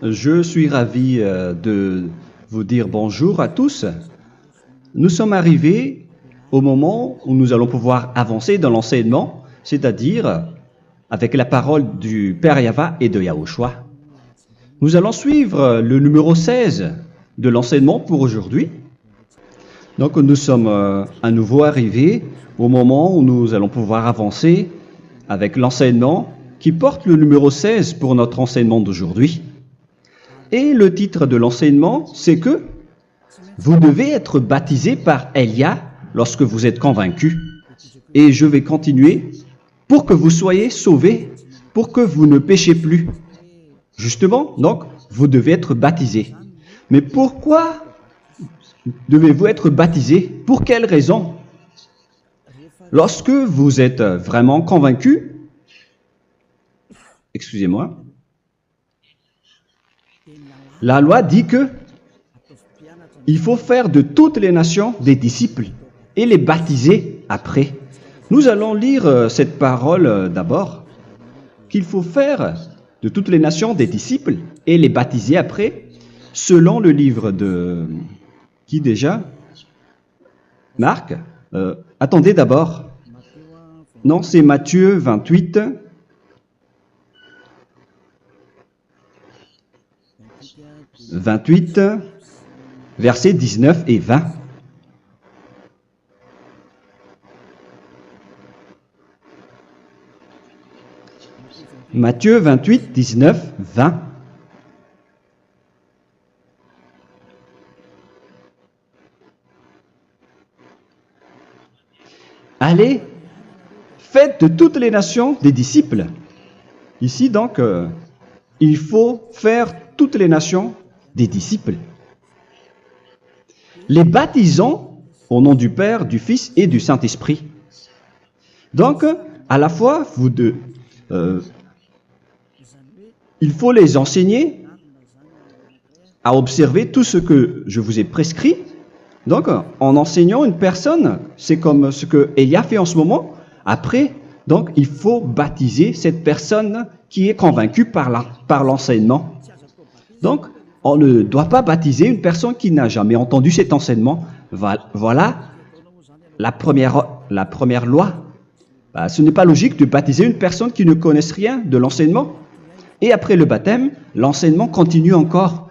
Je suis ravi de vous dire bonjour à tous. Nous sommes arrivés au moment où nous allons pouvoir avancer dans l'enseignement, c'est-à-dire avec la parole du Père Yava et de Yahushua. Nous allons suivre le numéro 16 de l'enseignement pour aujourd'hui. Donc nous sommes à nouveau arrivés au moment où nous allons pouvoir avancer avec l'enseignement qui porte le numéro 16 pour notre enseignement d'aujourd'hui. Et le titre de l'enseignement, c'est que vous devez être baptisé par Elia lorsque vous êtes convaincu. Et je vais continuer pour que vous soyez sauvés, pour que vous ne péchez plus. Justement, donc, vous devez être baptisé. Mais pourquoi devez-vous être baptisé? Pour quelle raison? Lorsque vous êtes vraiment convaincu, excusez-moi, la loi dit que il faut faire de toutes les nations des disciples et les baptiser après. Nous allons lire cette parole d'abord, qu'il faut faire de toutes les nations des disciples et les baptiser après, selon le livre de... Qui déjà? Marc. Attendez d'abord. Non, c'est Matthieu 28. Versets 19 et 20. Matthieu 28, 19, 20. Allez, faites de toutes les nations des disciples. Ici, donc, il faut faire toutes les nations des disciples. Les baptisons au nom du Père, du Fils et du Saint-Esprit. Donc, à la fois, il faut les enseigner à observer tout ce que je vous ai prescrit. Donc, en enseignant une personne, c'est comme ce que Elia fait en ce moment. Après, donc, il faut baptiser cette personne qui est convaincue par l'enseignement. Donc, on ne doit pas baptiser une personne qui n'a jamais entendu cet enseignement. Voilà la première loi. Ce n'est pas logique de baptiser une personne qui ne connaisse rien de l'enseignement. Et après le baptême, l'enseignement continue encore,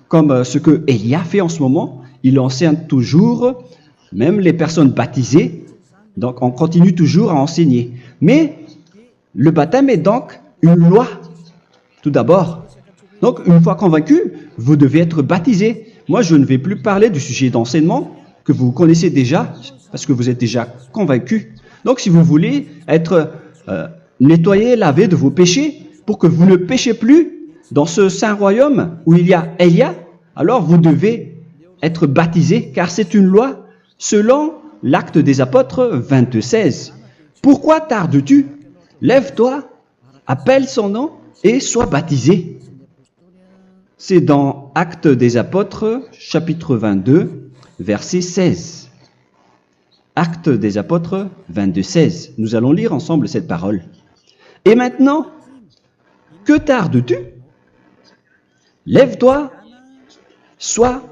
comme ce que Elia fait en ce moment. Il enseigne toujours, même les personnes baptisées. Donc, on continue toujours à enseigner. Mais le baptême est donc une loi, tout d'abord. Donc, une fois convaincu, vous devez être baptisé. Moi, je ne vais plus parler du sujet d'enseignement que vous connaissez déjà, parce que vous êtes déjà convaincu. Donc, si vous voulez être nettoyé, lavé de vos péchés, pour que vous ne péchez plus dans ce saint royaume où il y a Elia, alors vous devez être baptisé, car c'est une loi selon l'Acte des Apôtres 22:16. Pourquoi tardes-tu? Lève-toi, appelle son nom et sois baptisé. C'est dans Actes des Apôtres, chapitre 22, verset 16. Actes des Apôtres 22:16. Nous allons lire ensemble cette parole. Et maintenant, que tardes-tu? Lève-toi, sois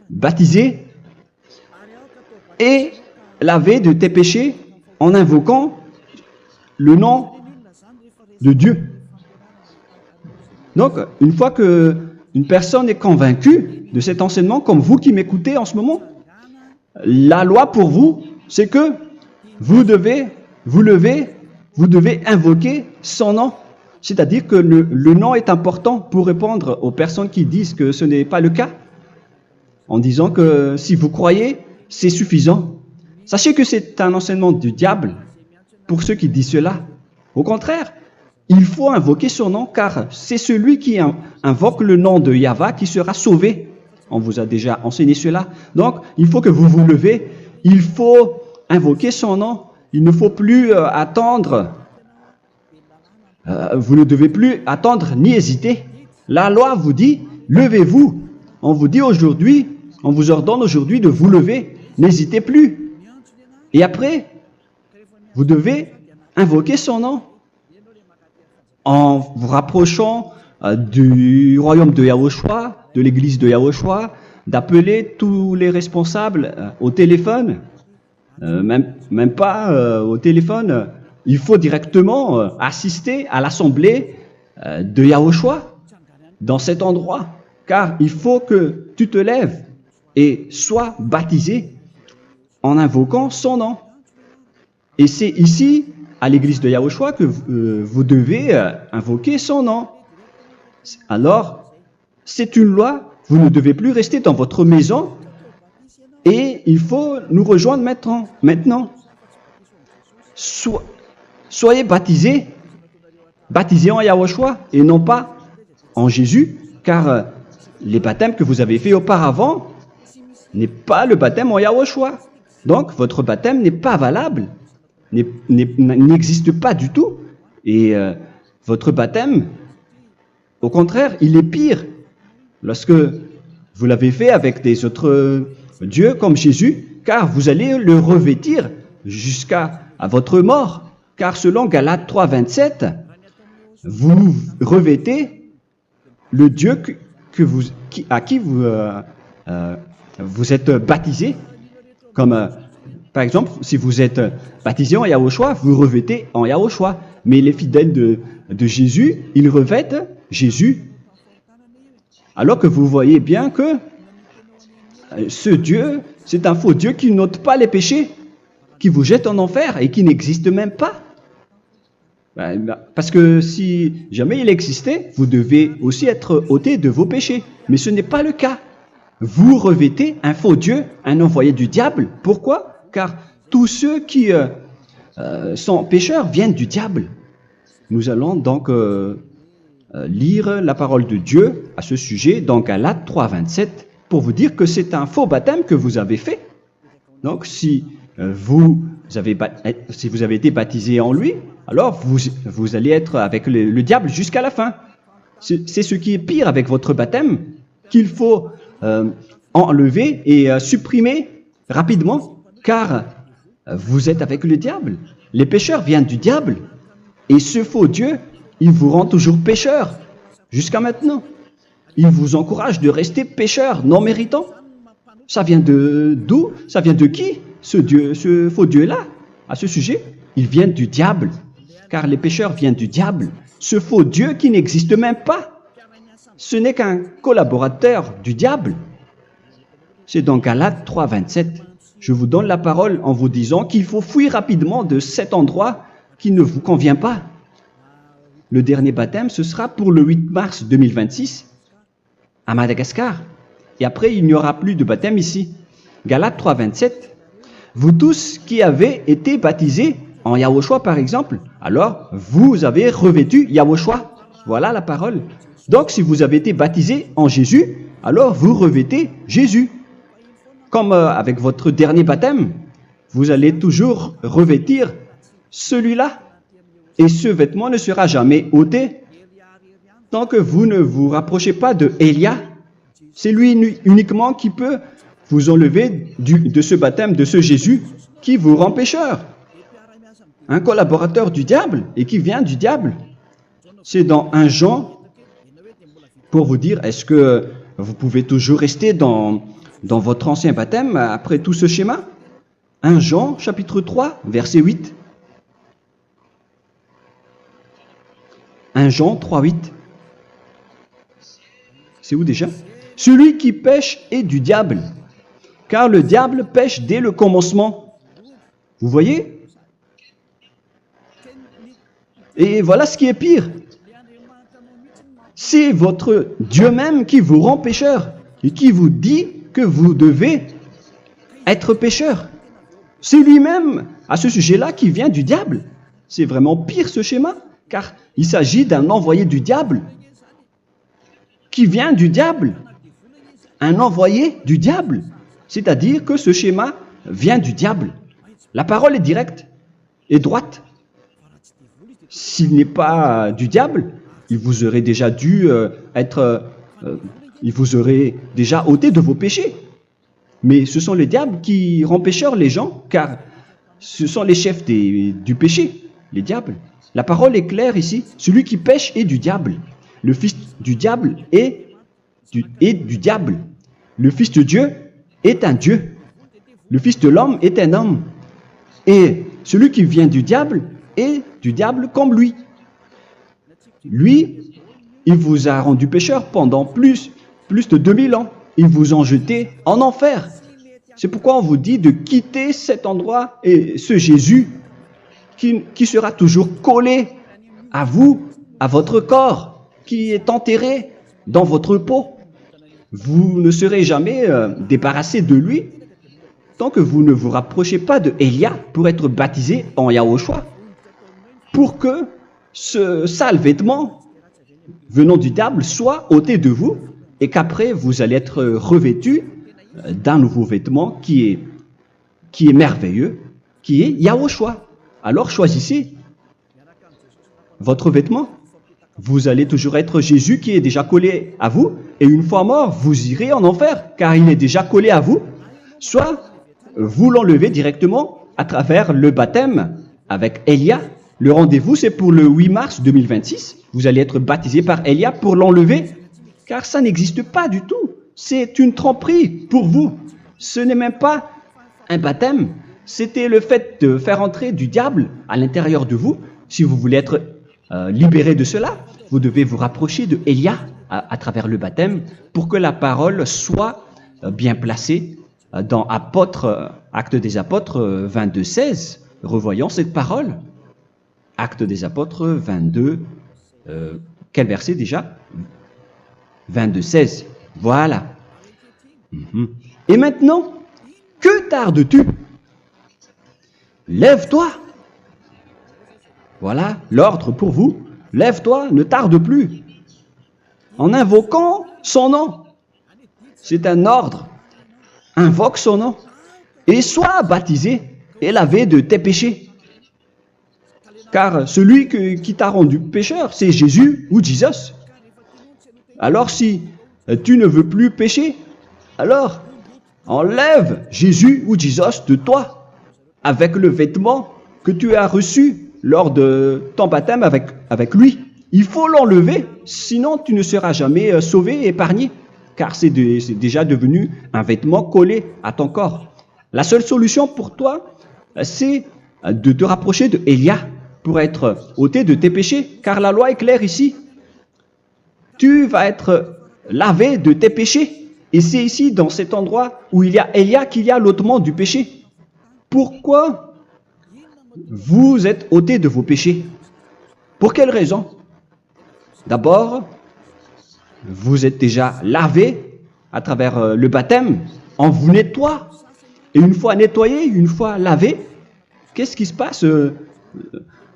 baptisé et lavé de tes péchés en invoquant le nom de Dieu. Donc, une fois qu'une personne est convaincue de cet enseignement, comme vous qui m'écoutez en ce moment, la loi pour vous, c'est que vous devez invoquer son nom. C'est-à-dire que le nom est important pour répondre aux personnes qui disent que ce n'est pas le cas, en disant que si vous croyez, c'est suffisant. Sachez que c'est un enseignement du diable pour ceux qui disent cela. Au contraire, il faut invoquer son nom, car c'est celui qui invoque le nom de Yahva qui sera sauvé. On vous a déjà enseigné cela. Donc, il faut que vous vous levez, il faut invoquer son nom. Il ne faut plus attendre. Vous ne devez plus attendre ni hésiter. La loi vous dit, levez-vous. On vous dit aujourd'hui, on vous ordonne aujourd'hui de vous lever. N'hésitez plus. Et après, vous devez invoquer son nom en vous rapprochant du royaume de Yahushua, de l'église de Yahushua, d'appeler tous les responsables au téléphone, même pas au téléphone. Il faut directement assister à l'assemblée de Yahushua dans cet endroit, car il faut que tu te lèves et sois baptisé en invoquant son nom. Et c'est ici, à l'église de Yahushua, que vous devez invoquer son nom. Alors, c'est une loi, vous ne devez plus rester dans votre maison et il faut nous rejoindre maintenant. Soyez baptisés en Yahushua et non pas en Jésus, car les baptêmes que vous avez faits auparavant n'est pas le baptême en Yahushua. Donc, votre baptême n'est pas valable, n'existe pas du tout. Et votre baptême, au contraire, il est pire. Lorsque vous l'avez fait avec des autres dieux comme Jésus, car vous allez le revêtir jusqu'à votre mort. Car selon Galates 3, 27, vous revêtez le Dieu à qui vous êtes baptisé. Comme par exemple, si vous êtes baptisé en Yahushua, vous revêtez en Yahushua. Mais les fidèles de Jésus, ils revêtent Jésus. Alors que vous voyez bien que ce Dieu, c'est un faux Dieu qui n'ôte pas les péchés, qui vous jette en enfer et qui n'existe même pas. Parce que si jamais il existait, vous devez aussi être ôté de vos péchés. Mais ce n'est pas le cas. Vous revêtez un faux Dieu, un envoyé du diable. Pourquoi? Car tous ceux qui sont pécheurs viennent du diable. Nous allons donc lire la parole de Dieu à ce sujet dans Galates 3, 27 pour vous dire que c'est un faux baptême que vous avez fait. Donc si vous avez été baptisé en lui, alors vous allez être avec le diable jusqu'à la fin. C'est ce qui est pire avec votre baptême qu'il faut enlever et supprimer rapidement, car vous êtes avec le diable. Les pécheurs viennent du diable et ce faux Dieu, il vous rend toujours pécheur jusqu'à maintenant. Il vous encourage de rester pécheur non méritant. Ça vient d'où? Ça vient de qui? Ce faux Dieu-là, à ce sujet, ils viennent du diable, car les pécheurs viennent du diable. Ce faux Dieu qui n'existe même pas, ce n'est qu'un collaborateur du diable. C'est dans Galates 3, 27. Je vous donne la parole en vous disant qu'il faut fuir rapidement de cet endroit qui ne vous convient pas. Le dernier baptême, ce sera pour le 8 mars 2026 à Madagascar. Et après, il n'y aura plus de baptême ici. Galates 3, 27. Vous tous qui avez été baptisés en Yahushua, par exemple, alors vous avez revêtu Yahushua. Voilà la parole. Donc, si vous avez été baptisés en Jésus, alors vous revêtez Jésus. Comme avec votre dernier baptême, vous allez toujours revêtir celui-là. Et ce vêtement ne sera jamais ôté tant que vous ne vous rapprochez pas de Élia. C'est lui uniquement qui peut vous enlever de ce baptême, de ce Jésus qui vous rend pécheur. Un collaborateur du diable et qui vient du diable. C'est dans 1 Jean, pour vous dire, est-ce que vous pouvez toujours rester dans votre ancien baptême après tout ce schéma? 1 Jean, chapitre 3, verset 8. 1 Jean 3, 8. C'est où déjà? Celui qui pêche est du diable, car le diable pêche dès le commencement. Vous voyez? Et voilà ce qui est pire. C'est votre Dieu même qui vous rend pécheur et qui vous dit que vous devez être pécheur. C'est lui-même, à ce sujet-là, qui vient du diable. C'est vraiment pire ce schéma, car il s'agit d'un envoyé du diable qui vient du diable. Un envoyé du diable. C'est-à-dire que ce schéma vient du diable. La parole est directe et droite. S'il n'est pas du diable, il vous aurait déjà dû il vous aurait déjà ôté de vos péchés. Mais ce sont les diables qui rendent pécheurs les gens, car ce sont les chefs du péché, les diables. La parole est claire ici. Celui qui pêche est du diable. Le fils du diable est du diable. Le fils de Dieu est un Dieu. Le fils de l'homme est un homme. Et celui qui vient du diable est du diable comme lui. Lui, il vous a rendu pécheur pendant plus de 2000 ans. Il vous a jeté en enfer. C'est pourquoi on vous dit de quitter cet endroit et ce Jésus qui sera toujours collé à vous, à votre corps, qui est enterré dans votre peau. Vous ne serez jamais débarrassé de lui tant que vous ne vous rapprochez pas de Élia pour être baptisé en Yahushua, pour que ce sale vêtement venant du diable soit ôté de vous et qu'après vous allez être revêtu d'un nouveau vêtement qui est merveilleux, qui est Yahushua. Alors choisissez votre vêtement. Vous allez toujours être Jésus qui est déjà collé à vous, et une fois mort, vous irez en enfer, car il est déjà collé à vous. Soit vous l'enlevez directement à travers le baptême avec Élia. Le rendez-vous, c'est pour le 8 mars 2026. Vous allez être baptisé par Élia pour l'enlever, car ça n'existe pas du tout. C'est une tromperie pour vous. Ce n'est même pas un baptême. C'était le fait de faire entrer du diable à l'intérieur de vous. Si vous voulez être libéré de cela, vous devez vous rapprocher de Élia à travers le baptême pour que la parole soit bien placée dans Actes des Apôtres 22:16. Revoyons cette parole. Actes des Apôtres 22, quel verset déjà? 22:16. Voilà. Et maintenant, que tardes-tu? Lève-toi. Voilà l'ordre pour vous. Lève-toi, ne tarde plus. En invoquant son nom. C'est un ordre. Invoque son nom. Et sois baptisé et lavé de tes péchés. Car celui qui t'a rendu pécheur, c'est Jésus ou Jesus. Alors si tu ne veux plus pécher, alors enlève Jésus ou Jesus de toi avec le vêtement que tu as reçu lors de ton baptême avec lui. Il faut l'enlever, sinon tu ne seras jamais sauvé, épargné, car c'est déjà devenu un vêtement collé à ton corps. La seule solution pour toi, c'est de te rapprocher de Élia pour être ôté de tes péchés, car la loi est claire ici. Tu vas être lavé de tes péchés, et c'est ici, dans cet endroit où il y a Élia, qu'il y a l'ôtement du péché. Pourquoi vous êtes ôté de vos péchés? Pour quelle raison? D'abord, vous êtes déjà lavé à travers le baptême. On vous nettoie. Et une fois nettoyé, une fois lavé, qu'est-ce qui se passe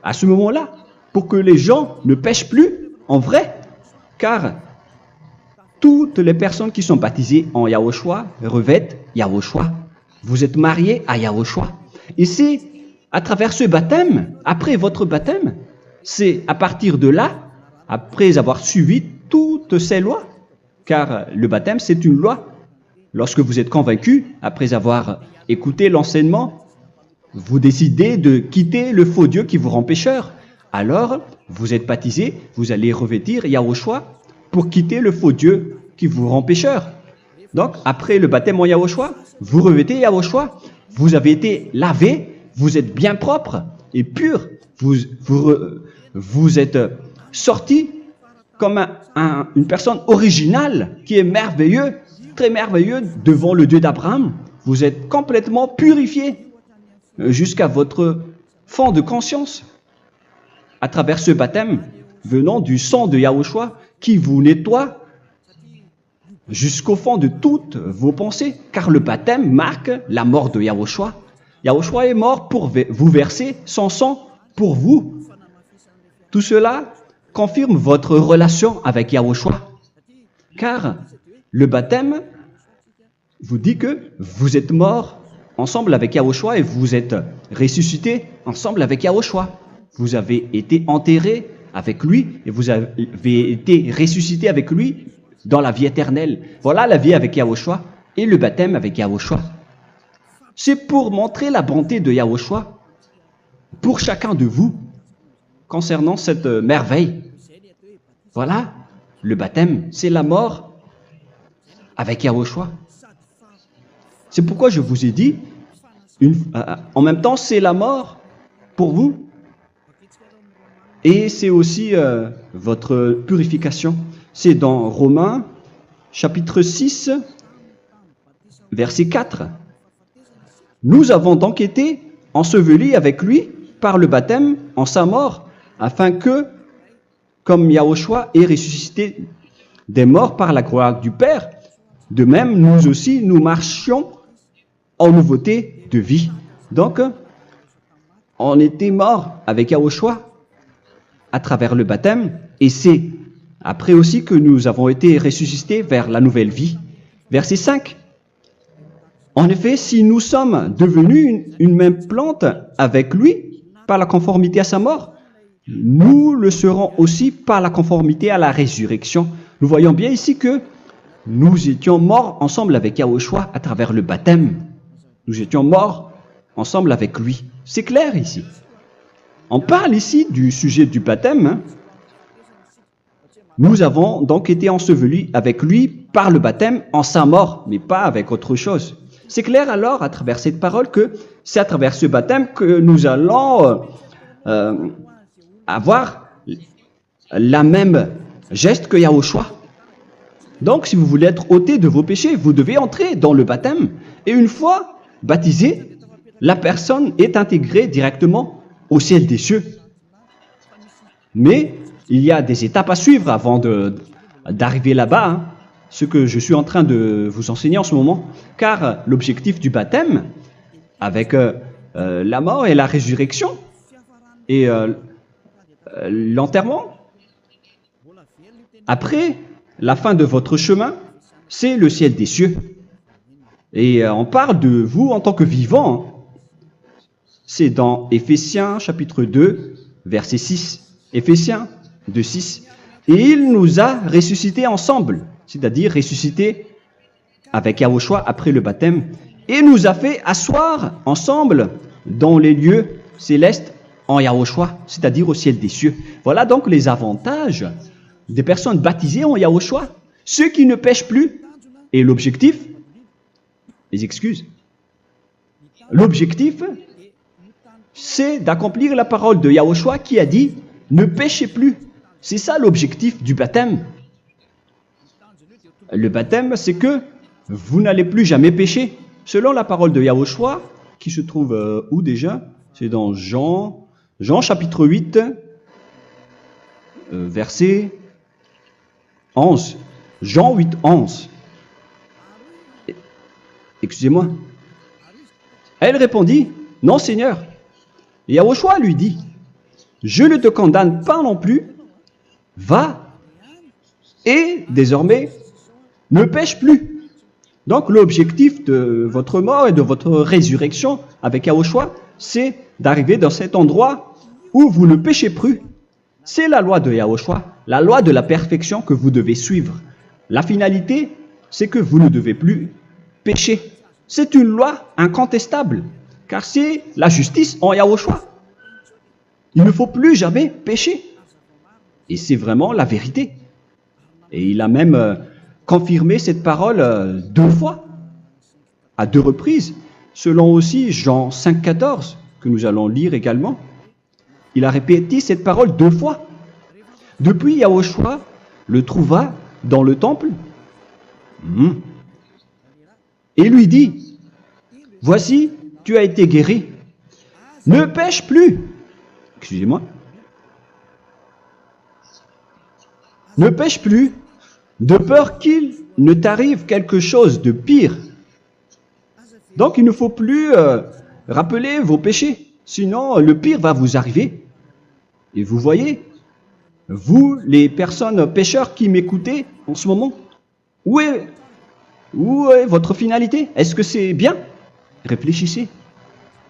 à ce moment-là? Pour que les gens ne pêchent plus en vrai. Car toutes les personnes qui sont baptisées en Yahushua revêtent Yahushua. Vous êtes mariés à Yahushua. Et c'est à travers ce baptême, après votre baptême, c'est à partir de là, après avoir suivi toutes ces lois, car le baptême c'est une loi. Lorsque vous êtes convaincu, après avoir écouté l'enseignement, vous décidez de quitter le faux Dieu qui vous rend pécheur. Alors, vous êtes baptisé, vous allez revêtir Yahushua pour quitter le faux Dieu qui vous rend pécheur. Donc, après le baptême en Yahushua, vous revêtez Yahushua. Vous avez été lavé, vous êtes bien propre et pur. Vous êtes sorti comme une personne originale qui est merveilleux, très merveilleux devant le Dieu d'Abraham. Vous êtes complètement purifié jusqu'à votre fond de conscience à travers ce baptême venant du sang de Yahushua qui vous nettoie jusqu'au fond de toutes vos pensées, car le baptême marque la mort de Yahushua. Yahushua est mort pour vous verser son sang pour vous. Tout cela confirme votre relation avec Yahushua, car le baptême vous dit que vous êtes mort ensemble avec Yahushua et vous êtes ressuscité ensemble avec Yahushua. Vous avez été enterré avec lui et vous avez été ressuscité avec lui dans la vie éternelle. Voilà la vie avec Yahushua et le baptême avec Yahushua. C'est pour montrer la bonté de Yahushua pour chacun de vous concernant cette merveille. Voilà le baptême, c'est la mort avec Yahushua. C'est pourquoi je vous ai dit, en même temps, c'est la mort pour vous et c'est aussi votre purification. C'est dans Romains, chapitre 6, verset 4. Nous avons donc été ensevelis avec lui par le baptême en sa mort, afin que, comme Yahushua est ressuscité des morts par la gloire du Père, de même, nous aussi, nous marchions en nouveauté de vie. Donc, on était morts avec Yahushua à travers le baptême, et c'est après aussi que nous avons été ressuscités vers la nouvelle vie. Verset 5. En effet, si nous sommes devenus une même plante avec lui par la conformité à sa mort, nous le serons aussi par la conformité à la résurrection. Nous voyons bien ici que nous étions morts ensemble avec Yahushua à travers le baptême. Nous étions morts ensemble avec lui. C'est clair ici. On parle ici du sujet du baptême. Nous avons donc été ensevelis avec lui par le baptême en sa mort, mais pas avec autre chose. C'est clair alors à travers cette parole que c'est à travers ce baptême que nous allons avoir la même geste que Yahushua. Donc si vous voulez être ôté de vos péchés, vous devez entrer dans le baptême. Et une fois baptisé, la personne est intégrée directement au ciel des cieux. Mais il y a des étapes à suivre avant d'arriver là-bas, hein, ce que je suis en train de vous enseigner en ce moment, car l'objectif du baptême, avec la mort et la résurrection, et l'enterrement, après la fin de votre chemin, c'est le ciel des cieux. Et on parle de vous en tant que vivant. C'est dans Éphésiens chapitre 2, verset 6. Éphésiens 2, 6. Et il nous a ressuscités ensemble, c'est-à-dire ressuscités avec Yahushua après le baptême, et nous a fait asseoir ensemble dans les lieux célestes en Yahushua, c'est-à-dire au ciel des cieux. Voilà donc les avantages des personnes baptisées en Yahushua, ceux qui ne pêchent plus. Et l'objectif, les excuses, l'objectif, c'est d'accomplir la parole de Yahushua qui a dit « Ne péchez plus ». C'est ça l'objectif du baptême. Le baptême, c'est que vous n'allez plus jamais pécher. Selon la parole de Yahushua, qui se trouve où déjà? C'est dans Jean chapitre 8, verset 11. Jean 8, 11. Excusez-moi. Elle répondit, « Non, Seigneur. » Et Yahushua lui dit, « Je ne te condamne pas non plus. Va et désormais ne pêche plus. » Donc l'objectif de votre mort et de votre résurrection avec Yahushua, c'est d'arriver dans cet endroit où vous ne péchez plus. C'est la loi de Yahushua, la loi de la perfection que vous devez suivre. La finalité, c'est que vous ne devez plus pécher. C'est une loi incontestable, car c'est la justice en Yahushua. Il ne faut plus jamais pécher. Et c'est vraiment la vérité. Et il a même confirmé cette parole 2 fois, à 2 reprises, selon aussi Jean 5, 14, que nous allons lire également. Il a répété cette parole 2 fois. Depuis, Yahushua le trouva dans le temple et lui dit, « Voici, tu as été guéri. Ne pêche plus. » Excusez-moi. Ne pêche plus, de peur qu'il ne t'arrive quelque chose de pire. Donc il ne faut plus rappeler vos péchés, sinon le pire va vous arriver. Et vous voyez, vous, les personnes pécheurs qui m'écoutez en ce moment, où est votre finalité? Est-ce que c'est bien? Réfléchissez.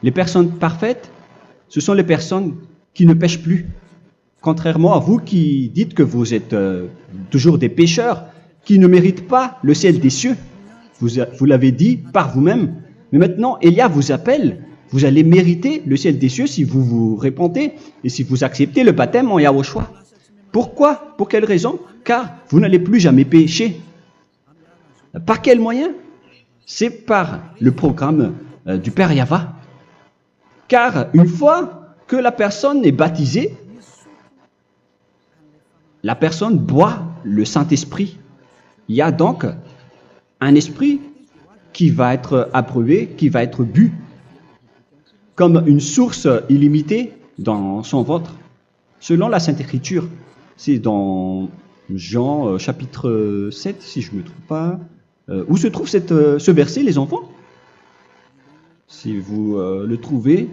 Les personnes parfaites, ce sont les personnes qui ne pêchent plus. Contrairement à vous qui dites que vous êtes toujours des pécheurs qui ne méritent pas le ciel des cieux. Vous l'avez dit par vous-même. Mais maintenant, Élia vous appelle. Vous allez mériter le ciel des cieux si vous vous repentez et si vous acceptez le baptême en Yahushua. Pourquoi? Pour quelle raison? Car vous n'allez plus jamais pécher. Par quel moyen? C'est par le programme du Père Yahva. Car une fois que la personne est baptisée, la personne boit le Saint-Esprit. Il y a donc un esprit qui va être abreuvé, qui va être bu, comme une source illimitée dans son ventre, selon la Sainte Écriture. C'est dans Jean chapitre 7, si je ne me trompe pas. Où se trouve ce verset, les enfants? Si vous le trouvez,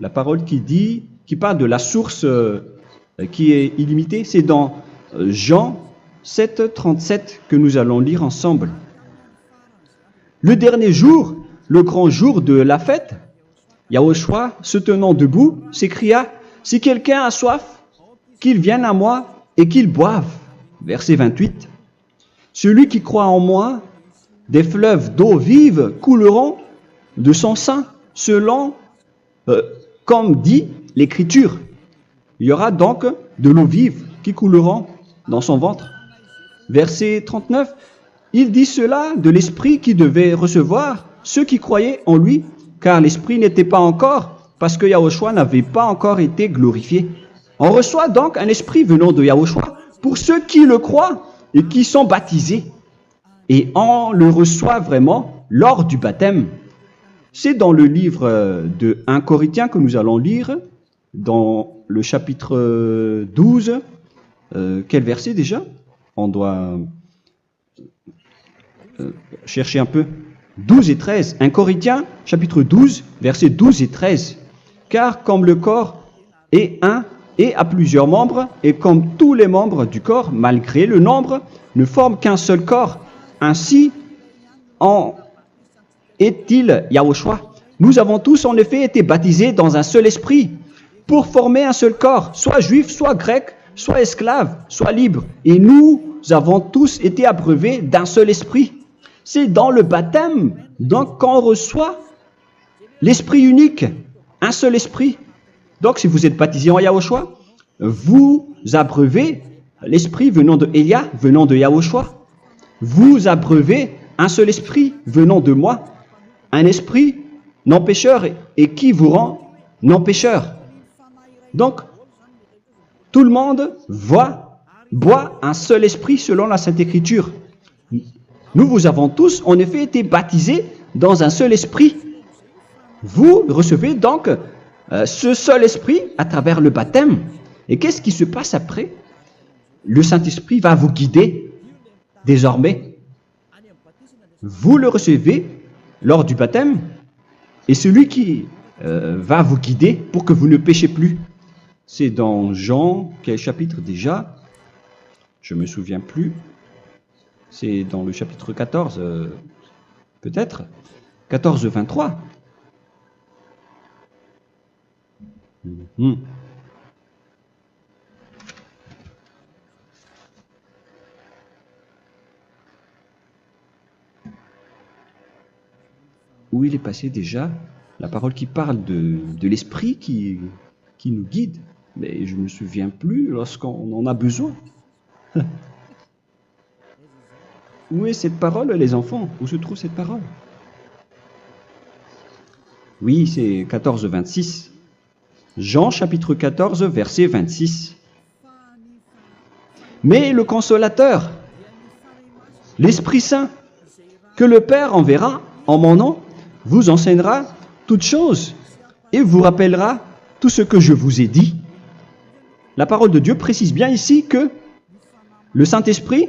la parole qui parle de la source qui est illimitée, c'est dans Jean 7, 37 que nous allons lire ensemble. Le dernier jour, le grand jour de la fête, Yahushua, se tenant debout, s'écria, « Si quelqu'un a soif, qu'il vienne à moi et qu'il boive. » Verset 28. « Celui qui croit en moi, des fleuves d'eau vive couleront de son sein, selon, comme dit l'Écriture. » Il y aura donc de l'eau vive qui couleront dans son ventre. Verset 39. Il dit cela de l'Esprit qui devait recevoir ceux qui croyaient en lui, car l'Esprit n'était pas encore, parce que Yahushua n'avait pas encore été glorifié. On reçoit donc un Esprit venant de Yahushua pour ceux qui le croient et qui sont baptisés. Et on le reçoit vraiment lors du baptême. C'est dans le livre de 1 Corinthiens que nous allons lire, dans le chapitre 12. Quel verset déjà? On doit chercher un peu. 12 et 13. 1 Corinthiens, chapitre 12, versets 12 et 13. Car comme le corps est un et a plusieurs membres, et comme tous les membres du corps, malgré le nombre, ne forment qu'un seul corps, ainsi en est-il Yahushua. Nous avons tous en effet été baptisés dans un seul esprit, pour former un seul corps, soit juif, soit grec, soit esclave, soit libre. Et nous avons tous été abreuvés d'un seul esprit. C'est dans le baptême, donc qu'on reçoit l'esprit unique, un seul esprit. Donc si vous êtes baptisé en Yahushua, vous abreuvez l'esprit venant de Elia, venant de Yahushua. Vous abreuvez un seul esprit venant de moi, un esprit non pécheur et qui vous rend non pécheur. Donc, tout le monde boit un seul esprit selon la Sainte Écriture. Nous avons tous en effet été baptisés dans un seul esprit. Vous recevez donc ce seul esprit à travers le baptême. Et qu'est-ce qui se passe après? Le Saint-Esprit va vous guider désormais. Vous le recevez lors du baptême et celui qui va vous guider pour que vous ne péchez plus. C'est dans Jean, quel chapitre déjà? Je ne me souviens plus. C'est dans le chapitre 14, peut-être. 14, 23. Où il est passé déjà? La parole qui parle de l'esprit qui nous guide. Mais je ne me souviens plus lorsqu'on en a besoin. Où est cette parole, les enfants? Où se trouve cette parole? Oui, c'est 14, 26. Jean, chapitre 14, verset 26. Mais le Consolateur, l'Esprit Saint, que le Père enverra en mon nom, vous enseignera toutes choses et vous rappellera tout ce que je vous ai dit. La parole de Dieu précise bien ici que le Saint-Esprit,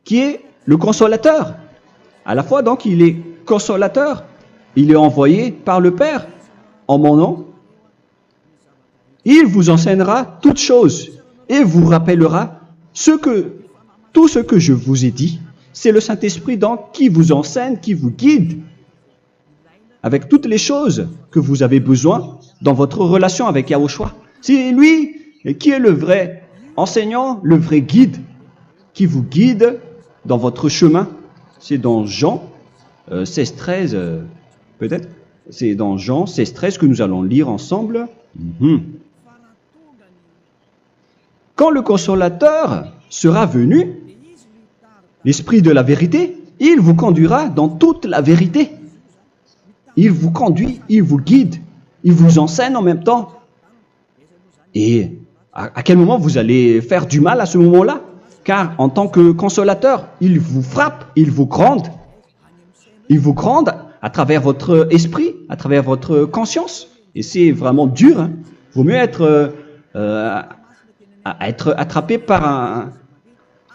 qui est le consolateur, à la fois donc il est consolateur, il est envoyé par le Père en mon nom, il vous enseignera toutes choses et vous rappellera tout ce que je vous ai dit. C'est le Saint-Esprit donc qui vous enseigne, qui vous guide avec toutes les choses que vous avez besoin dans votre relation avec Yahushua. C'est lui qui est le vrai enseignant, le vrai guide, qui vous guide dans votre chemin. C'est dans Jean 16, 13, peut-être. C'est dans Jean 16, 13 que nous allons lire ensemble. quand le consolateur sera venu, l'Esprit de la vérité, il vous conduira dans toute la vérité. Il vous conduit, il vous guide, il vous enseigne en même temps. Et à quel moment vous allez faire du mal à ce moment-là? Car en tant que consolateur, il vous frappe, il vous gronde. Il vous gronde à travers votre esprit, à travers votre conscience. Et c'est vraiment dur. Hein. Vaut mieux être attrapé par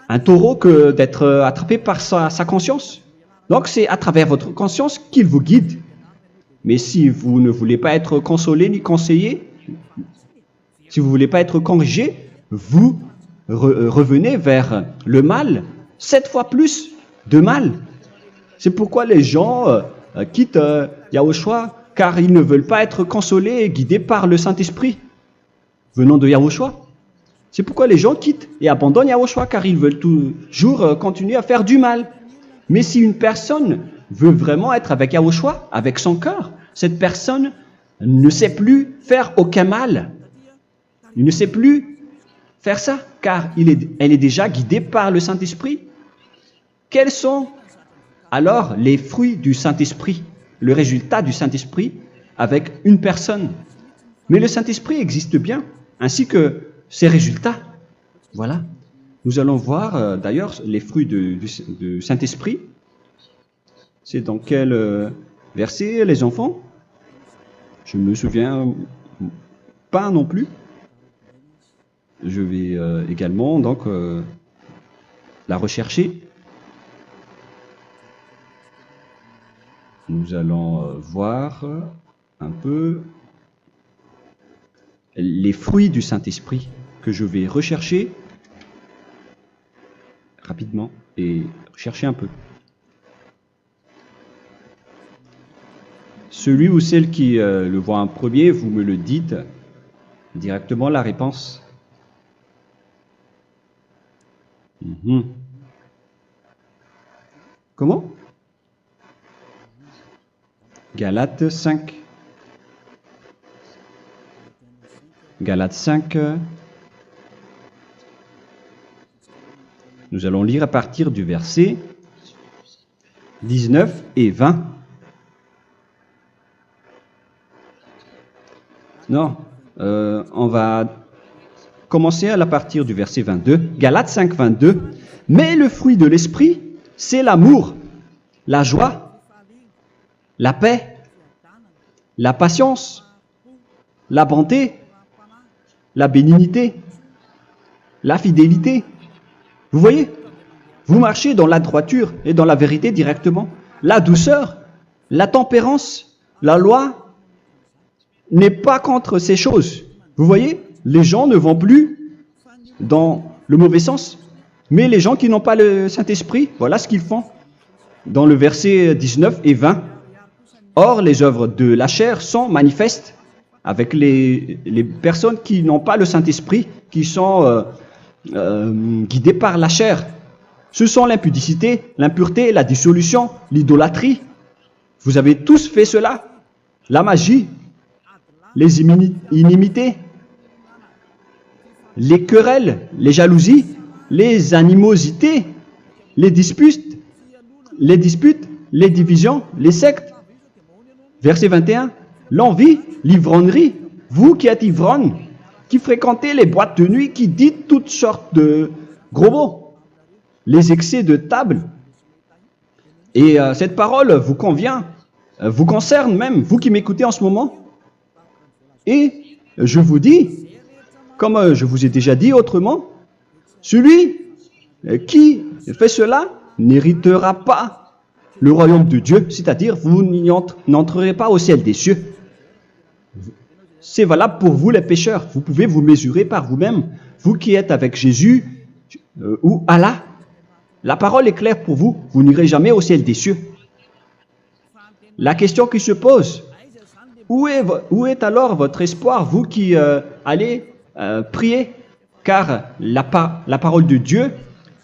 un taureau que d'être attrapé par sa conscience. Donc c'est à travers votre conscience qu'il vous guide. Mais si vous ne voulez pas être consolé ni conseillé, si vous ne voulez pas être corrigé, vous revenez vers le mal, 7 fois plus de mal. C'est pourquoi les gens quittent Yahushua, car ils ne veulent pas être consolés et guidés par le Saint-Esprit venant de Yahushua. C'est pourquoi les gens quittent et abandonnent Yahushua, car ils veulent toujours continuer à faire du mal. Mais si une personne veut vraiment être avec Yahushua, avec son cœur, cette personne ne sait plus faire aucun mal. Il ne sait plus faire ça, car elle est déjà guidée par le Saint-Esprit. Quels sont alors les fruits du Saint-Esprit, le résultat du Saint-Esprit avec une personne? Mais le Saint-Esprit existe bien, ainsi que ses résultats. Voilà. Nous allons voir d'ailleurs les fruits du Saint-Esprit. C'est dans quel verset, les enfants? Je ne me souviens pas non plus. Je vais également donc la rechercher. Nous allons voir un peu les fruits du Saint-Esprit que je vais rechercher rapidement et chercher un peu. Celui ou celle qui le voit en premier, vous me le dites directement la réponse. Comment? Galates 5. Galates 5. Nous allons lire à partir du verset 19 et 20. Non, on va commencer à partir du verset 22. Galates 5, 22. Mais le fruit de l'esprit, c'est l'amour, la joie, la paix, la patience, la bonté, la bénignité, la fidélité. Vous voyez? Vous marchez dans la droiture et dans la vérité directement. La douceur, la tempérance, la loi n'est pas contre ces choses. Vous voyez? Les gens ne vont plus dans le mauvais sens. Mais les gens qui n'ont pas le Saint-Esprit, voilà ce qu'ils font. Dans le verset 19 et 20. Or, les œuvres de la chair sont manifestes avec les personnes qui n'ont pas le Saint-Esprit, qui sont guidées par la chair. Ce sont l'impudicité, l'impureté, la dissolution, l'idolâtrie. Vous avez tous fait cela. La magie, les inimités, les querelles, les jalousies, les animosités, les disputes, les divisions, les sectes. Verset 21, l'envie, l'ivrognerie, vous qui êtes ivrognes, qui fréquentez les boîtes de nuit, qui dites toutes sortes de gros mots, les excès de table. Et cette parole vous convient, vous concerne même, vous qui m'écoutez en ce moment. Et je vous dis, comme je vous ai déjà dit autrement, celui qui fait cela n'héritera pas le royaume de Dieu, c'est-à-dire vous n'entrerez pas au ciel des cieux. C'est valable pour vous les pécheurs. Vous pouvez vous mesurer par vous-même, vous qui êtes avec Jésus ou Allah. La parole est claire pour vous, vous n'irez jamais au ciel des cieux. La question qui se pose, où est alors votre espoir, vous qui allez prier? Car la parole de Dieu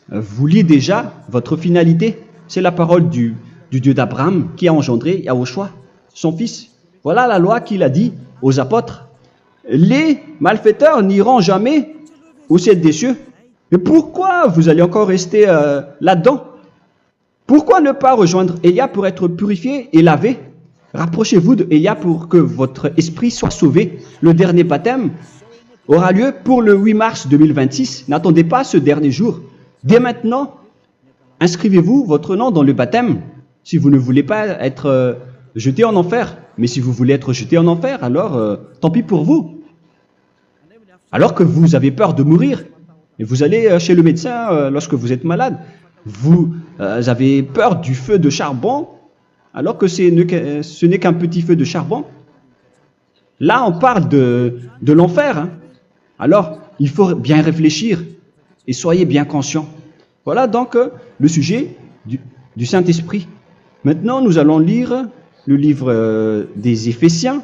vous lit déjà votre finalité. C'est la parole du Dieu d'Abraham qui a engendré Yahushua, son fils. Voilà la loi qu'il a dit aux apôtres. Les malfaiteurs n'iront jamais au ciel des cieux. Mais pourquoi vous allez encore rester là-dedans? Pourquoi ne pas rejoindre Élia pour être purifié et lavé? Rapprochez-vous d'Élia pour que votre esprit soit sauvé. Le dernier baptême aura lieu pour le 8 mars 2026. N'attendez pas ce dernier jour. Dès maintenant, inscrivez-vous votre nom dans le baptême si vous ne voulez pas être jeté en enfer. Mais si vous voulez être jeté en enfer, alors tant pis pour vous. Alors que vous avez peur de mourir, et vous allez chez le médecin lorsque vous êtes malade, vous avez peur du feu de charbon, alors que ce n'est qu'un petit feu de charbon. Là, on parle de l'enfer. Hein. Alors, il faut bien réfléchir et soyez bien conscients. Voilà donc le sujet du Saint-Esprit. Maintenant, nous allons lire le livre des Éphésiens.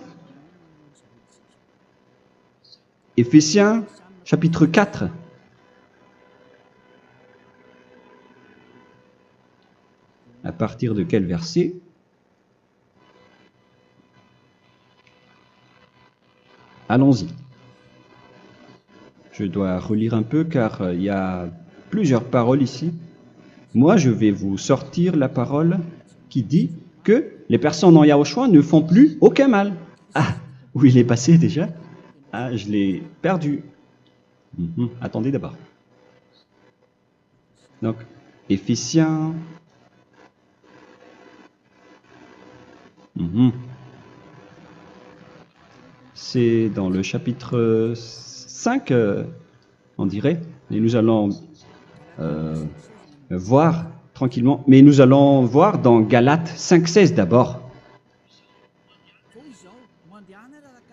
Éphésiens, chapitre 4. À partir de quel verset? Allons-y. Je dois relire un peu car il y a plusieurs paroles ici. Moi, je vais vous sortir la parole qui dit que les personnes en Yahushua ne font plus aucun mal. Ah, où il est passé déjà? Ah, je l'ai perdu. Attendez d'abord. Donc, Éphésiens. C'est dans le chapitre 5, on dirait. Et nous allons voir tranquillement. Mais nous allons voir dans Galates 5,16 d'abord.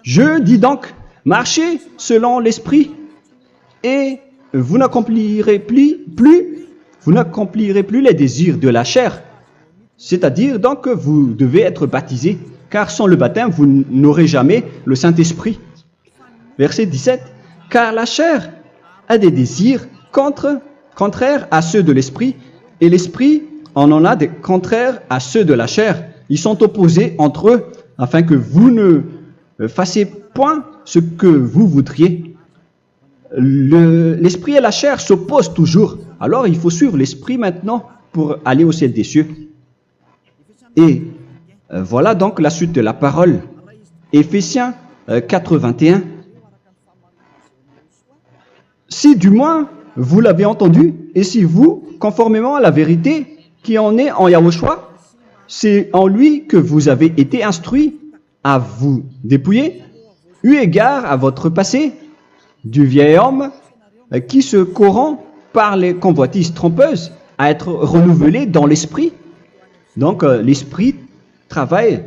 Je dis donc, marchez selon l'esprit, et vous n'accomplirez plus les désirs de la chair. C'est-à-dire donc que vous devez être baptisé, car sans le baptême, vous n'aurez jamais le Saint-Esprit. Verset 17. Car la chair a des désirs contraires à ceux de l'esprit, et l'esprit en a des contraires à ceux de la chair. Ils sont opposés entre eux, afin que vous ne fassiez point ce que vous voudriez. L'esprit et la chair s'opposent toujours. Alors il faut suivre l'esprit maintenant pour aller au ciel des cieux. Et voilà donc la suite de la parole. Éphésiens 4:21. Si du moins vous l'avez entendu, et si vous, conformément à la vérité qui en est en Yahushua, c'est en lui que vous avez été instruits à vous dépouiller, eu égard à votre passé, du vieil homme qui se corrompt par les convoitises trompeuses, à être renouvelé dans l'esprit. Donc l'esprit travaille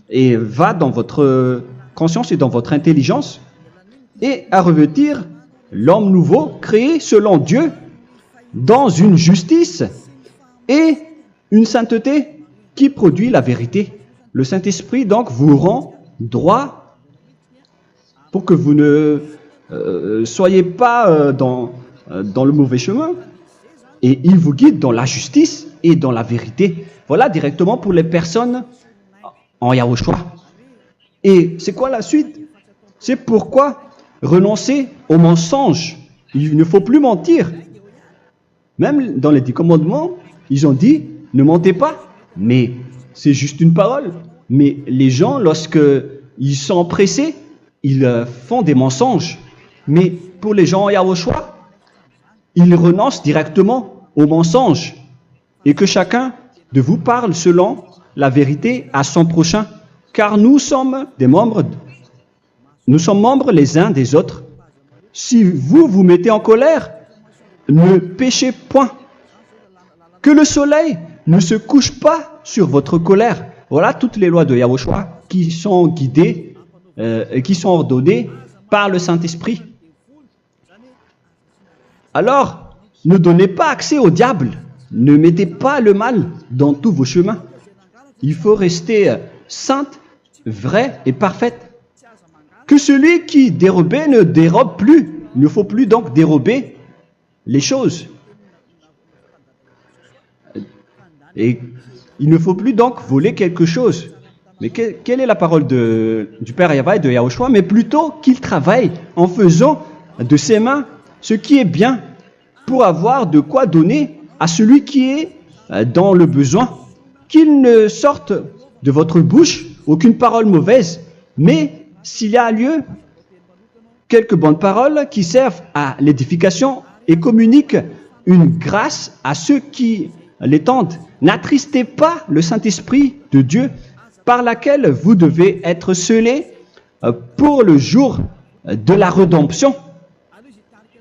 et va dans votre conscience et dans votre intelligence, et à revêtir l'homme nouveau créé selon Dieu dans une justice et une sainteté qui produit la vérité. Le Saint-Esprit donc vous rend droit pour que vous ne soyez pas dans le mauvais chemin, et il vous guide dans la justice et dans la vérité. Voilà directement pour les personnes en Yahushua. Et c'est quoi la suite? C'est pourquoi renoncer au mensonge. Il ne faut plus mentir. Même dans les 10 commandements, ils ont dit ne mentez pas. Mais c'est juste une parole. Mais les gens, lorsque ils sont pressés, ils font des mensonges. Mais pour les gens en Yahushua, ils renoncent directement au mensonge. Et que chacun de vous parle selon la vérité à son prochain. Car nous sommes membres les uns des autres. Si vous vous mettez en colère, ne péchez point. Que le soleil ne se couche pas sur votre colère. Voilà toutes les lois de Yahushua qui sont guidées et qui sont ordonnées par le Saint-Esprit. Alors, ne donnez pas accès au diable. Ne mettez pas le mal dans tous vos chemins. Il faut rester sainte, vraie et parfaite. Que celui qui dérobait ne dérobe plus. Il ne faut plus donc dérober les choses. Et il ne faut plus donc voler quelque chose. Mais quelle est la parole du Père Yahweh et de Yahushua? Mais plutôt qu'il travaille en faisant de ses mains ce qui est bien pour avoir de quoi donner à celui qui est dans le besoin. Qu'il ne sorte de votre bouche aucune parole mauvaise, mais s'il y a lieu, quelques bonnes paroles qui servent à l'édification et communiquent une grâce à ceux qui l'étendent. N'attristez pas le Saint-Esprit de Dieu par laquelle vous devez être scellés pour le jour de la rédemption.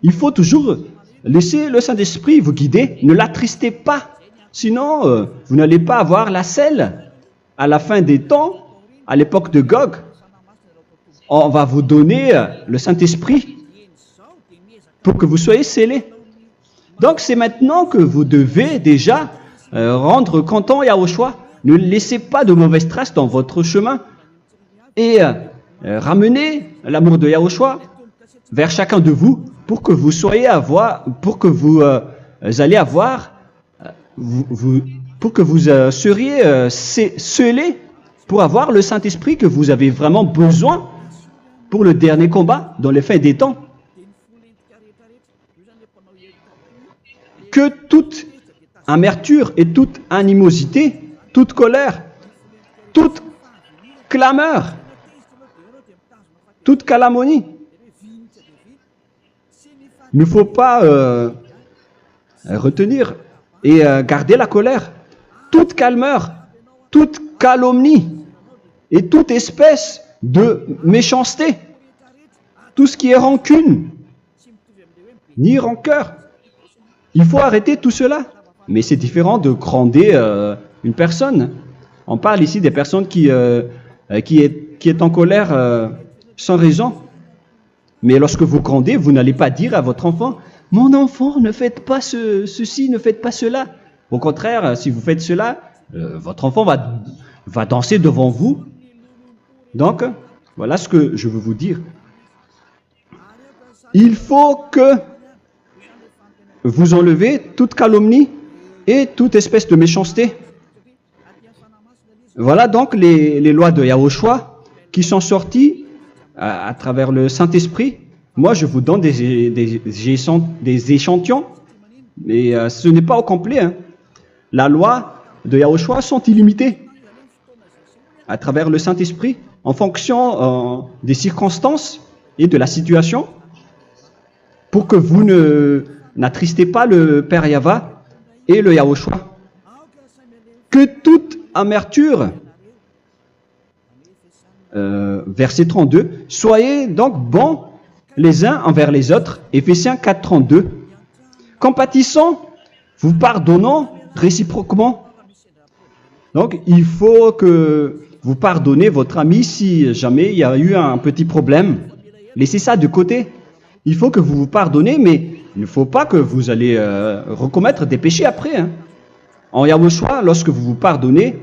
Il faut toujours laisser le Saint-Esprit vous guider. Ne l'attristez pas, sinon vous n'allez pas avoir la selle. À la fin des temps, à l'époque de Gog, on va vous donner le Saint-Esprit pour que vous soyez scellés. Donc c'est maintenant que vous devez déjà rendre content Yahushua. Ne laissez pas de mauvaises traces dans votre chemin et ramenez l'amour de Yahushua vers chacun de vous pour que vous soyez pour que vous seriez scellés pour avoir le Saint-Esprit que vous avez vraiment besoin pour le dernier combat dans les fins des temps. Que toute amertume et toute animosité, toute colère, toute clameur, toute calomnie, il ne faut pas retenir et garder la colère. Toute calmeur, toute calomnie et toute espèce de méchanceté, tout ce qui est rancune, ni rancœur. Il faut arrêter tout cela. Mais c'est différent de gronder une personne. On parle ici des personnes qui est en colère sans raison. Mais lorsque vous grondez, vous n'allez pas dire à votre enfant « Mon enfant, ne faites pas ceci, ne faites pas cela ». Au contraire, si vous faites cela, votre enfant va danser devant vous. Donc, voilà ce que je veux vous dire. Il faut que vous enlevez toute calomnie et toute espèce de méchanceté. Voilà donc les lois de Yahushua qui sont sorties à travers le Saint-Esprit. Moi, je vous donne des échantillons, mais ce n'est pas au complet. Hein. La loi de Yahushua sont illimitées à travers le Saint-Esprit en fonction des circonstances et de la situation pour que vous n'attristez pas le Père Yahva et le Yahushua. Que toute amertume, verset 32, soyez donc bons les uns envers les autres, Éphésiens 4, 32, compatissant, vous pardonnant réciproquement. Donc, il faut que vous pardonnez votre ami si jamais il y a eu un petit problème. Laissez ça de côté. Il faut que vous vous pardonnez, mais il ne faut pas que vous allez recommettre des péchés après. Hein. En Yahushua, lorsque vous vous pardonnez,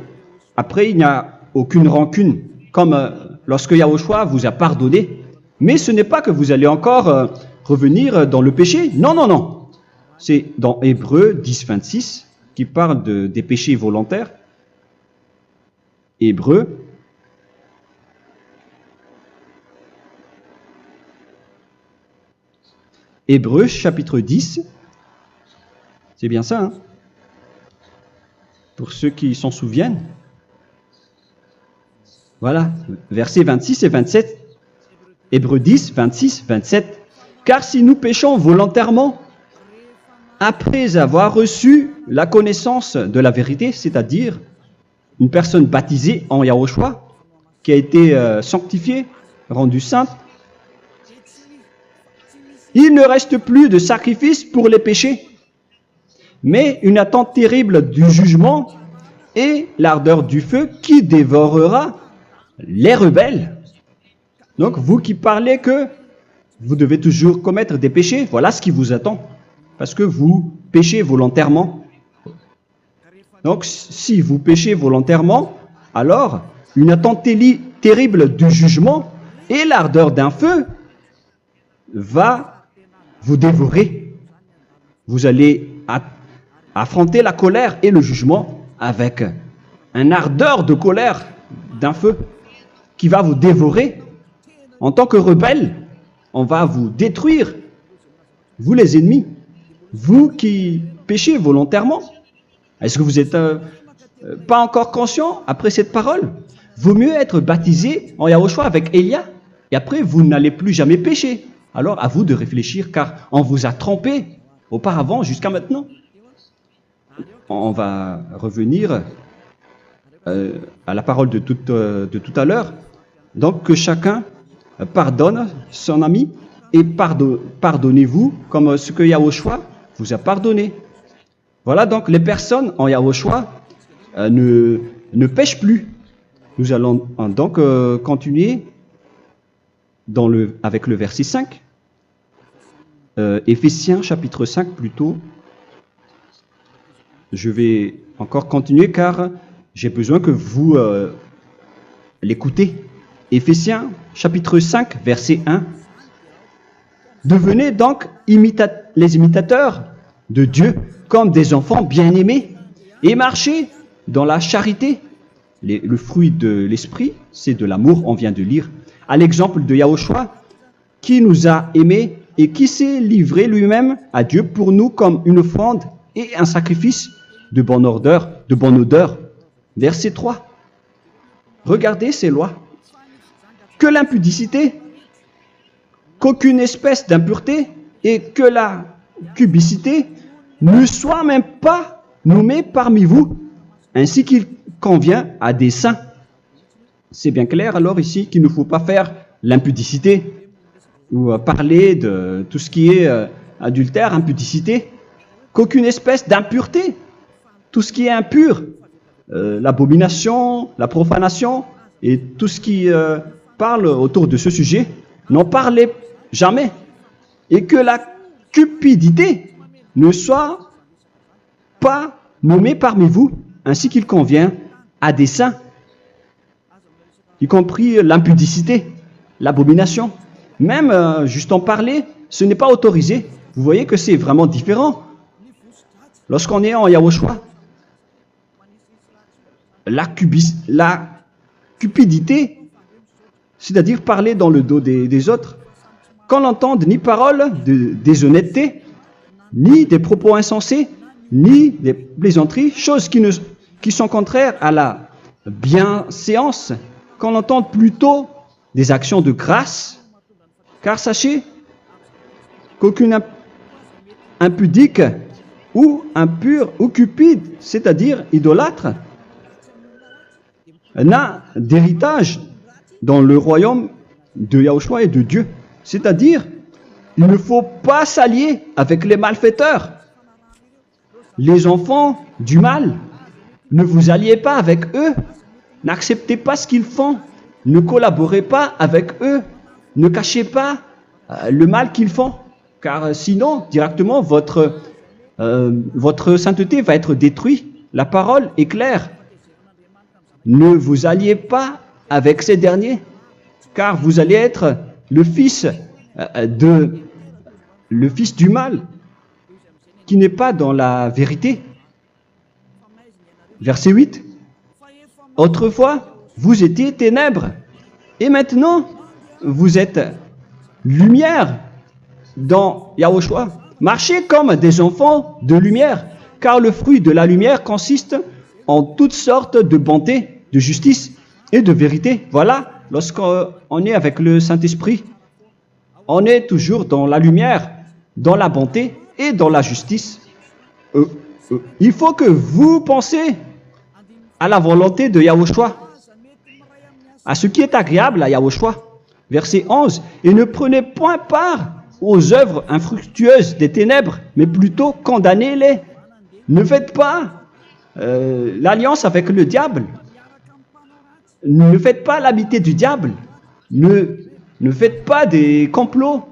après il n'y a aucune rancune, comme lorsque Yahushua vous a pardonné. Mais ce n'est pas que vous allez encore revenir dans le péché. Non, non, non. C'est dans Hébreux 10, 26 qui parle des péchés volontaires. Hébreux. Hébreux chapitre 10. C'est bien ça, hein? Pour ceux qui s'en souviennent. Voilà, versets 26 et 27. Hébreux 10, 26, 27. Car si nous péchons volontairement, après avoir reçu la connaissance de la vérité, c'est-à-dire une personne baptisée en Yahushua, qui a été sanctifiée, rendue sainte, il ne reste plus de sacrifice pour les péchés, mais une attente terrible du jugement et l'ardeur du feu qui dévorera les rebelles. Donc, vous qui parlez que vous devez toujours commettre des péchés, voilà ce qui vous attend, parce que vous péchez volontairement. Donc, si vous péchez volontairement, alors une attente terrible du jugement et l'ardeur d'un feu va vous dévorer. Vous allez affronter la colère et le jugement avec une ardeur de colère d'un feu qui va vous dévorer. En tant que rebelle, on va vous détruire vous les ennemis, vous qui péchez volontairement. Est-ce que vous n'êtes pas encore conscient après cette parole? Vaut mieux être baptisé en Yahushua avec Elia, et après vous n'allez plus jamais pécher. Alors à vous de réfléchir, car on vous a trompé auparavant jusqu'à maintenant. On va revenir à la parole de tout à l'heure. Donc que chacun pardonne son ami et pardonnez-vous comme ce que Yahushua vous a pardonné. Voilà donc les personnes en Yahushua ne pêchent plus. Nous allons donc continuer avec le verset 5. Éphésiens chapitre 5 plutôt. Je vais encore continuer car j'ai besoin que vous l'écoutez. Éphésiens chapitre 5 verset 1. Devenez donc les imitateurs de Dieu comme des enfants bien-aimés et marchez dans la charité. Le fruit de l'esprit, c'est de l'amour, on vient de lire, à l'exemple de Yahushua qui nous a aimés et qui s'est livré lui-même à Dieu pour nous comme une offrande et un sacrifice de bonne odeur. Verset 3. Regardez ces lois. Que l'impudicité, qu'aucune espèce d'impureté et que la cubicité ne soit même pas nommée parmi vous, ainsi qu'il convient à des saints. C'est bien clair alors ici qu'il ne faut pas faire l'impudicité ou parler de tout ce qui est adultère, impudicité, qu'aucune espèce d'impureté, tout ce qui est impur, l'abomination, la profanation et tout ce qui parle autour de ce sujet, n'en parlez jamais. Et que la cupidité ne soit pas nommée parmi vous, ainsi qu'il convient à des saints, y compris l'impudicité, l'abomination. Même juste en parler, ce n'est pas autorisé. Vous voyez que c'est vraiment différent. Lorsqu'on est en Yahushua, la cupidité, c'est-à-dire parler dans le dos des autres, qu'on n'entende ni parole de déshonnêteté, ni des propos insensés, ni des plaisanteries, choses qui sont contraires à la bienséance, qu'on entende plutôt des actions de grâce, car sachez qu'aucune impudique ou impure ou cupide, c'est-à-dire idolâtre, n'a d'héritage dans le royaume de Yahushua et de Dieu. C'est-à-dire, il ne faut pas s'allier avec les malfaiteurs. Les enfants du mal, ne vous alliez pas avec eux. N'acceptez pas ce qu'ils font. Ne collaborez pas avec eux. Ne cachez pas le mal qu'ils font. Car sinon, directement, votre sainteté va être détruite. La parole est claire. Ne vous alliez pas avec ces derniers, car vous allez être le fils du mal, qui n'est pas dans la vérité. Verset 8. Autrefois, vous étiez ténèbres, et maintenant, vous êtes lumière dans Yahushua. Marchez comme des enfants de lumière, car le fruit de la lumière consiste en toutes sortes de bonté, de justice et de vérité. Voilà, lorsqu'on est avec le Saint-Esprit, on est toujours dans la lumière, dans la bonté et dans la justice. Il faut que vous pensiez à la volonté de Yahushua, à ce qui est agréable à Yahushua. Verset 11. Et ne prenez point part aux œuvres infructueuses des ténèbres, mais plutôt condamnez-les. Ne faites pas l'alliance avec le diable. Ne faites pas l'amitié du diable. Ne faites pas des complots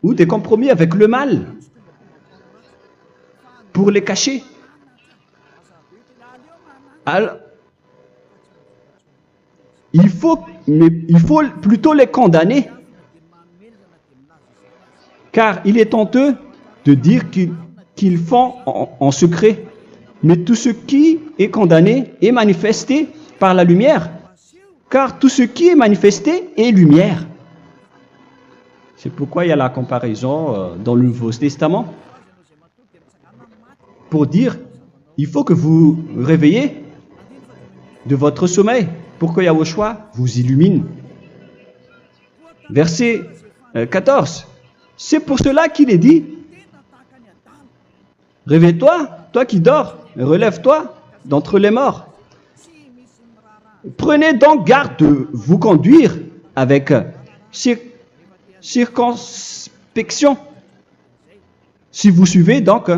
ou des compromis avec le mal pour les cacher. Alors, il faut plutôt les condamner, car il est honteux de dire qu'ils font en secret. Mais tout ce qui est condamné est manifesté par la lumière, car tout ce qui est manifesté est lumière. C'est pourquoi il y a la comparaison dans le Nouveau Testament pour dire, il faut que vous réveillez de votre sommeil pour que Yahushua vous illumine. Verset 14. C'est pour cela qu'il est dit, réveille-toi, toi qui dors, relève-toi d'entre les morts. Prenez donc garde de vous conduire avec circonspection. Si vous suivez donc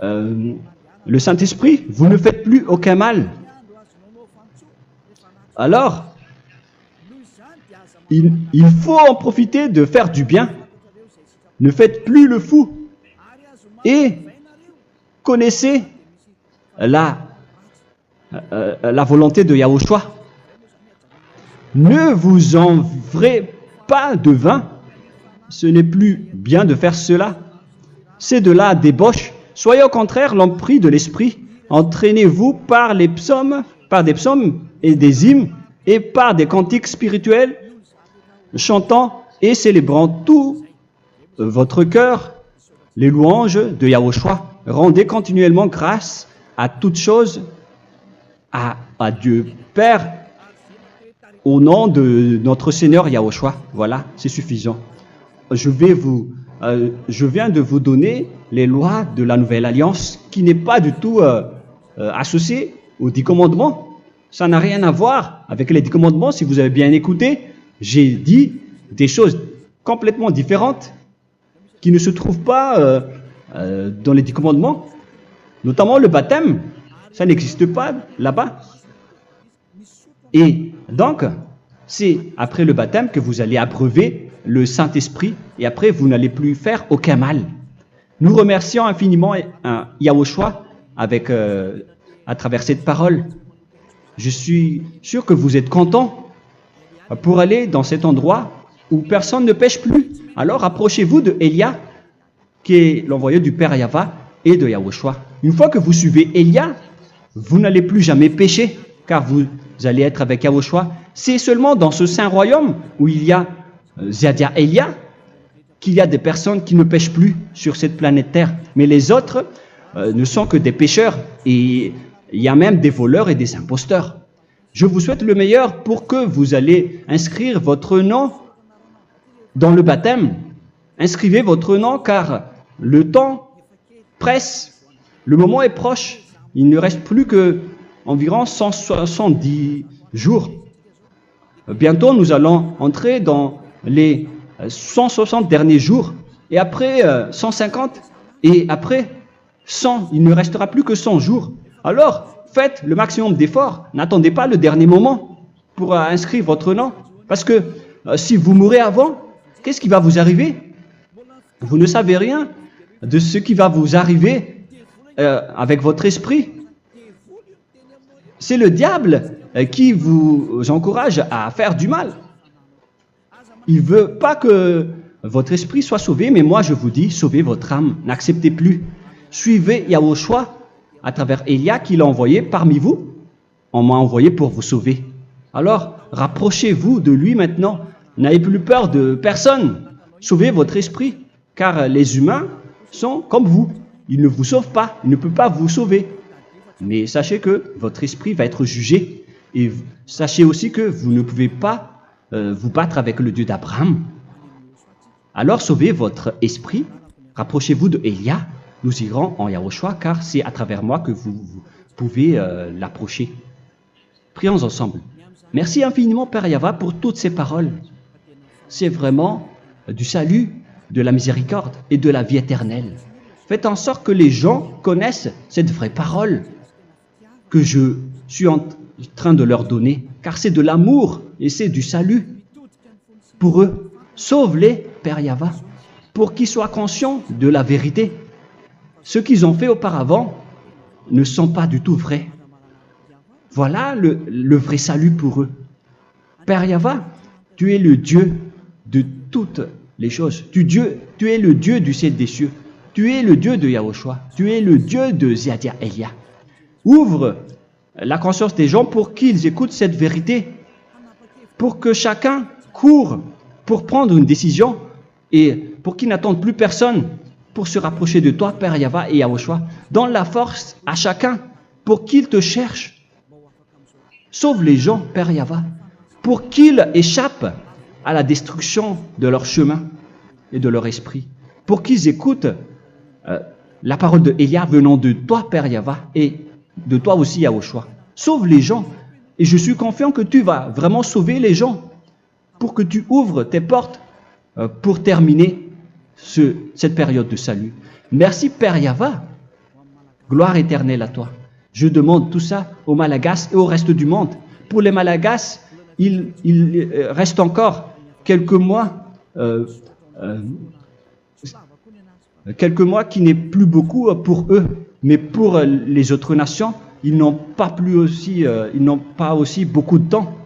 le Saint-Esprit, vous ne faites plus aucun mal. Alors, il faut en profiter de faire du bien. Ne faites plus le fou. Et connaissez la volonté de Yahushua. Ne vous envrez pas de vin. Ce n'est plus bien de faire cela. C'est de la débauche. Soyez au contraire l'empris de l'esprit. Entraînez-vous par des psaumes et des hymnes et par des cantiques spirituels, chantant et célébrant tout votre cœur les louanges de Yahushua. Rendez continuellement grâce à toutes choses à Dieu Père au nom de notre Seigneur Yahushua. Voilà, c'est suffisant. Je viens de vous donner les lois de la Nouvelle Alliance qui n'est pas du tout associée aux 10 commandements. Ça n'a rien à voir avec les 10 commandements. Si vous avez bien écouté, j'ai dit des choses complètement différentes qui ne se trouvent pas dans les 10 commandements. Notamment le baptême, ça n'existe pas là-bas. Et donc, c'est après le baptême que vous allez abreuver le Saint-Esprit et après vous n'allez plus faire aucun mal. Nous remercions infiniment Yahushua à travers cette parole. Je suis sûr que vous êtes contents pour aller dans cet endroit où personne ne pêche plus. Alors approchez-vous de Elia, qui est l'envoyé du Père Yahva et de Yahushua. Une fois que vous suivez Elia, vous n'allez plus jamais pécher, car vous allez être avec Yahushua. C'est seulement dans ce saint royaume où il y a Ziadia Elia qu'il y a des personnes qui ne pêchent plus sur cette planète Terre. Mais les autres ne sont que des pécheurs et il y a même des voleurs et des imposteurs. Je vous souhaite le meilleur pour que vous allez inscrire votre nom dans le baptême. Inscrivez votre nom car le temps presse, le moment est proche. Il ne reste plus que environ 170 jours. Bientôt, nous allons entrer dans les 160 derniers jours et après 150 et après 100. Il ne restera plus que 100 jours. Alors, faites le maximum d'efforts. N'attendez pas le dernier moment pour inscrire votre nom. Parce que si vous mourrez avant, qu'est-ce qui va vous arriver? Vous ne savez rien de ce qui va vous arriver avec votre esprit. C'est le diable qui vous encourage à faire du mal. Il ne veut pas que votre esprit soit sauvé, mais moi je vous dis, sauvez votre âme. N'acceptez plus. Suivez Yahushua à travers Elia qu'il a envoyé parmi vous. On m'a envoyé pour vous sauver. Alors, rapprochez-vous de lui maintenant. N'ayez plus peur de personne. Sauvez votre esprit, car les humains sont comme vous. Ils ne vous sauvent pas, ils ne peuvent pas vous sauver. Mais sachez que votre esprit va être jugé. Et sachez aussi que vous ne pouvez pas vous battre avec le Dieu d'Abraham. Alors sauvez votre esprit, rapprochez-vous de Elia. Nous irons en Yahushua, car c'est à travers moi que vous pouvez l'approcher. Prions ensemble. Merci infiniment, Père Yahva, pour toutes ces paroles. C'est vraiment du salut, de la miséricorde et de la vie éternelle. Faites en sorte que les gens connaissent cette vraie parole que je suis en train de leur donner, car c'est de l'amour et c'est du salut pour eux. Sauve-les, Père Yahva, pour qu'ils soient conscients de la vérité. Ce qu'ils ont fait auparavant ne sont pas du tout vrais. Voilà le vrai salut pour eux. Père Yahva, tu es le Dieu de toutes les choses. Tu es le Dieu du ciel des cieux. Tu es le Dieu de Yahushua. Tu es le Dieu de Ziadia Elia. Ouvre la conscience des gens pour qu'ils écoutent cette vérité, pour que chacun court pour prendre une décision et pour qu'ils n'attendent plus personne pour se rapprocher de toi, Père Yahweh et Yahushua. Donne la force à chacun pour qu'ils te cherchent. Sauve les gens, Père Yahweh, pour qu'ils échappent à la destruction de leur chemin et de leur esprit, pour qu'ils écoutent la parole de Élia venant de toi, Père Yahweh, et de toi aussi, Yahushua. Sauve les gens, et je suis confiant que tu vas vraiment sauver les gens, pour que tu ouvres tes portes pour terminer cette période de salut. Merci, Père Yahweh. Gloire éternelle à toi. Je demande tout ça aux Malagasy et au reste du monde. Pour les Malagasy, il reste encore quelques mois qui n'est plus beaucoup pour eux. Mais pour les autres nations, ils n'ont pas aussi beaucoup de temps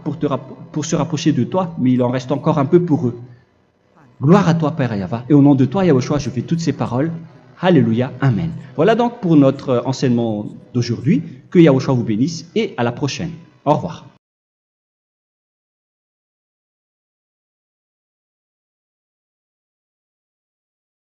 pour se rapprocher de toi, mais il en reste encore un peu pour eux. Gloire à toi, Père Yahweh. Et au nom de toi, Yahushua, je fais toutes ces paroles. Alléluia, Amen. Voilà donc pour notre enseignement d'aujourd'hui. Que Yahushua vous bénisse et à la prochaine. Au revoir.